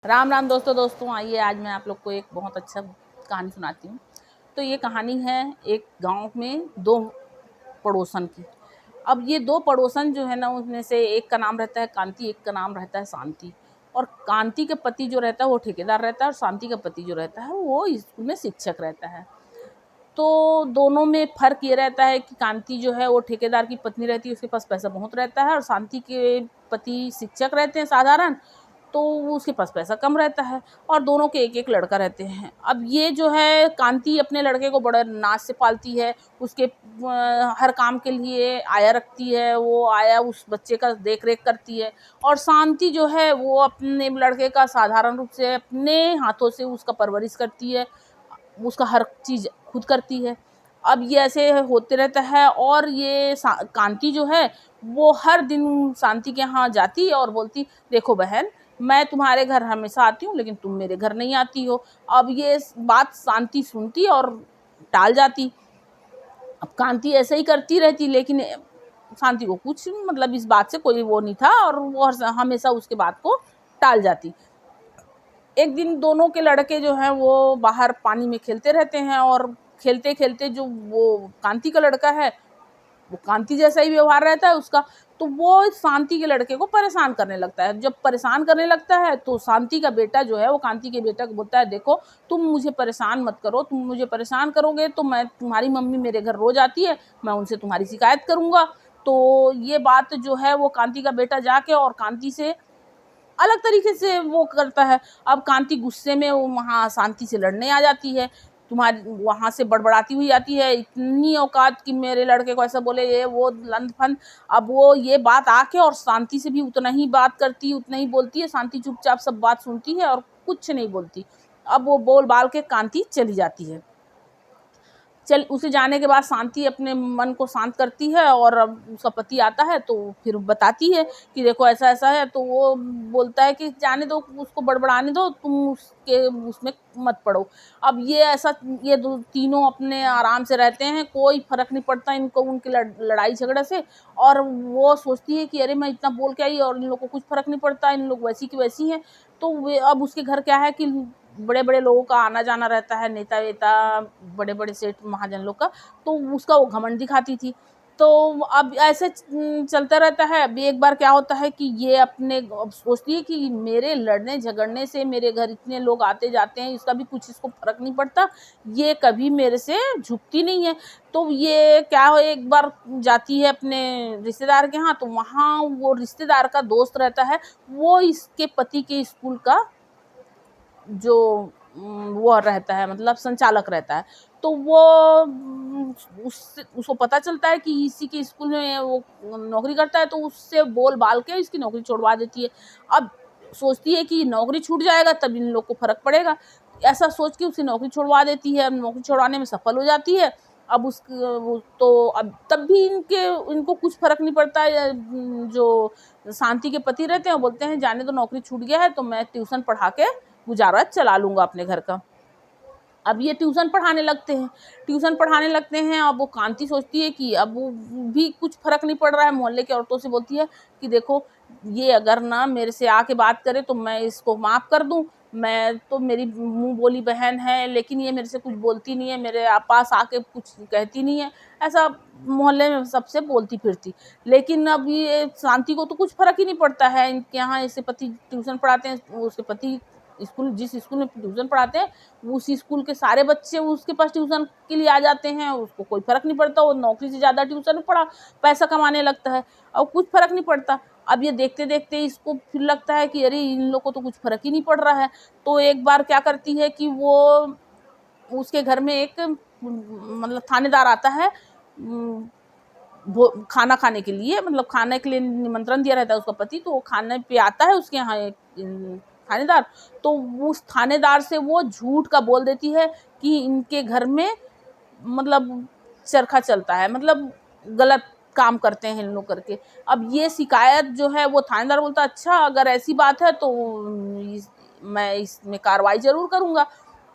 राम राम दोस्तों आइए आज मैं आप लोग को एक बहुत अच्छा कहानी सुनाती हूँ। तो ये कहानी है एक गांव में दो पड़ोसन की। अब ये दो पड़ोसन जो है ना, उसमें से एक का नाम रहता है कांति, एक का नाम रहता है शांति। और कांति के पति जो रहता है वो ठेकेदार रहता है और शांति का पति जो रहता है वो स्कूल में शिक्षक रहता है। तो दोनों में फ़र्क ये रहता है कि कांति जो है वो ठेकेदार की पत्नी रहती है, उसके पास पैसा बहुत रहता है, और शांति के पति शिक्षक रहते हैं साधारण, तो उसके पास पैसा कम रहता है। और दोनों के एक एक लड़का रहते हैं। अब ये जो है कांति अपने लड़के को बड़ा नाज से पालती है, उसके हर काम के लिए आया रखती है, वो आया उस बच्चे का देख रेख करती है। और शांति जो है वो अपने लड़के का साधारण रूप से अपने हाथों से उसका परवरिश करती है, उसका हर चीज़ खुद करती है। अब ये ऐसे होते रहता है। और ये कांति जो है वो हर दिन शांति के यहाँ जाती और बोलती, देखो बहन, मैं तुम्हारे घर हमेशा आती हूँ लेकिन तुम मेरे घर नहीं आती हो। अब ये बात शांति सुनती और टाल जाती। अब कांति ऐसे ही करती रहती, लेकिन शांति को कुछ मतलब इस बात से कोई वो नहीं था और वो हमेशा उसके बात को टाल जाती। एक दिन दोनों के लड़के जो हैं वो बाहर पानी में खेलते रहते हैं, और खेलते खेलते जो वो कांति का लड़का है, वो कांति जैसा ही व्यवहार रहता है उसका, तो वो शांति के लड़के को परेशान करने लगता है। जब परेशान करने लगता है तो शांति का बेटा जो है वो कांति के बेटा को बोलता है, देखो तुम मुझे परेशान मत करो, तुम मुझे परेशान करोगे तो मैं, तुम्हारी मम्मी मेरे घर रोज आती है, मैं उनसे तुम्हारी शिकायत करूँगा। तो ये बात जो है वो कांति का बेटा जाके और कांति से अलग तरीके से वो करता है। अब कांति गुस्से में वो वहाँ शांति से लड़ने आ जाती है, तुम्हारी वहाँ से बड़बड़ाती हुई आती है, इतनी औकात कि मेरे लड़के को ऐसा बोले, ये वो लंद-फंद। अब वो ये बात आके और शांति से भी उतना ही बात करती है, उतना ही बोलती है। शांति चुपचाप सब बात सुनती है और कुछ नहीं बोलती। अब वो बोल-बाल के कांति चली जाती है। उसे जाने के बाद शांति अपने मन को शांत करती है, और अब उसका पति आता है तो फिर बताती है कि देखो ऐसा ऐसा है। तो वो बोलता है कि जाने दो, उसको बड़बड़ाने दो, तुम उसके उसमें मत पड़ो। अब ये ऐसा, ये तीनों अपने आराम से रहते हैं, कोई फर्क नहीं पड़ता इनको उनकी लड़ाई झगड़े से। और वो सोचती है कि अरे मैं इतना बोल के आई और इन लोग को कुछ फर्क नहीं पड़ता, इन लोग वैसी की वैसी हैं। तो वे अब उसके घर क्या है कि बड़े बड़े लोगों का आना जाना रहता है, नेता वेता, बड़े बड़े सेठ महाजन लोग का। तो उसका वो घमंड दिखाती थी। तो अब ऐसे चलता रहता है। अभी एक बार क्या होता है कि ये अपने अब सोचती है कि मेरे लड़ने झगड़ने से मेरे घर इतने लोग आते जाते हैं, इसका भी कुछ इसको फर्क नहीं पड़ता, ये कभी मेरे से झुकती नहीं है। तो ये क्या हो, एक बार जाती है अपने रिश्तेदार के यहाँ, तो वहाँ वो रिश्तेदार का दोस्त रहता है, वो इसके पति के स्कूल का जो वो रहता है, मतलब संचालक रहता है। तो वो उसको पता चलता है कि इसी के स्कूल में वो नौकरी करता है, तो उससे बोल बाल के इसकी नौकरी छुड़वा देती है। अब सोचती है कि नौकरी छूट जाएगा तब इन लोग को फर्क पड़ेगा, ऐसा सोच के उसकी नौकरी छुड़वा देती है। नौकरी छुड़वाने में सफल हो जाती है। अब तो अब तब भी इनको कुछ फर्क नहीं पड़ता है। जो शांति के पति रहते हैं वो बोलते हैं, जाने तो नौकरी छूट गया है तो मैं ट्यूशन पढ़ा के गुजारा चला लूँगा अपने घर का। अब ये ट्यूशन पढ़ाने लगते हैं। अब वो कांति सोचती है कि अब वो भी कुछ फ़र्क नहीं पड़ रहा है। मोहल्ले की औरतों से बोलती है कि देखो, ये अगर ना मेरे से आके बात करे तो मैं इसको माफ़ कर दूँ। मैं तो, मेरी मुँह बोली बहन है, लेकिन ये मेरे से कुछ बोलती नहीं है, मेरे पास आके कुछ कहती नहीं है। ऐसा मोहल्ले में सबसे बोलती फिरती। लेकिन अब ये शांति को तो कुछ फ़र्क ही नहीं पड़ता है। इनके यहाँ ऐसे पति ट्यूशन पढ़ाते हैं, उसके पति जिस स्कूल में ट्यूशन पढ़ाते हैं, उसी स्कूल के सारे बच्चे उसके पास ट्यूशन के लिए आ जाते हैं। उसको कोई फ़र्क नहीं पड़ता, वो नौकरी से ज़्यादा ट्यूशन में पढ़ा पैसा कमाने लगता है और कुछ फ़र्क नहीं पड़ता। अब ये देखते-देखते इसको फिर लगता है कि अरे इन लोग को तो कुछ फ़र्क ही नहीं पड़ रहा है। तो एक बार क्या करती है कि वो उसके घर में एक मतलब थानेदार आता है, खाना खाने के लिए, मतलब खाने के लिए निमंत्रण दिया रहता है उसका पति, तो वो खाने पे आता है उसके यहाँ एक थानेदार। तो उस थानेदार से वो झूठ का बोल देती है कि इनके घर में मतलब चरखा चलता है, मतलब गलत काम करते हैं इन लोग करके। अब ये शिकायत जो है वो थानेदार बोलता, अच्छा अगर ऐसी बात है तो मैं इसमें कार्रवाई ज़रूर करूँगा।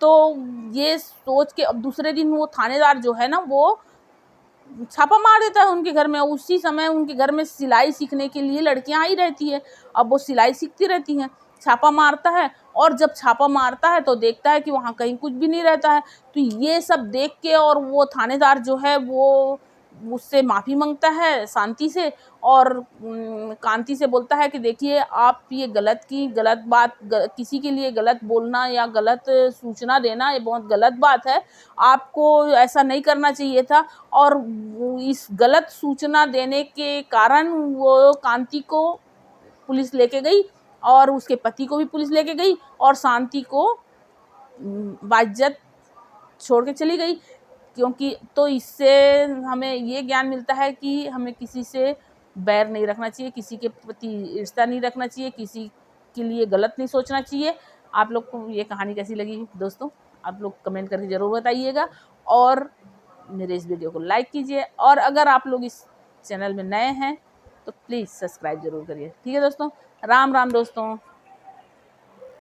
तो ये सोच के अब दूसरे दिन वो थानेदार जो है ना, वो छापा मार देता है उनके घर में। उसी समय उनके घर में सिलाई सीखने के लिए लड़कियां आई रहती है। अब वो सिलाई सीखती रहती हैं। छापा मारता है, और जब छापा मारता है तो देखता है कि वहाँ कहीं कुछ भी नहीं रहता है। तो ये सब देख के और वो थानेदार जो है वो उससे माफ़ी मांगता है शांति से, और कांति से बोलता है कि देखिए आप ये गलत बात किसी के लिए गलत बोलना या गलत सूचना देना ये बहुत गलत बात है, आपको ऐसा नहीं करना चाहिए था। और इस गलत सूचना देने के कारण वो कांति को पुलिस लेके गई, और उसके पति को भी पुलिस लेके गई, और शांति को बाइज्जत छोड़ के चली गई। क्योंकि तो इससे हमें ये ज्ञान मिलता है कि हमें किसी से बैर नहीं रखना चाहिए, किसी के प्रति ईर्ष्या नहीं रखना चाहिए, किसी के लिए गलत नहीं सोचना चाहिए। आप लोग को ये कहानी कैसी लगी दोस्तों, आप लोग कमेंट करके ज़रूर बताइएगा, और मेरे इस वीडियो को लाइक कीजिए, और अगर आप लोग इस चैनल में नए हैं तो प्लीज़ सब्सक्राइब ज़रूर करिए। ठीक है दोस्तों, राम राम दोस्तों।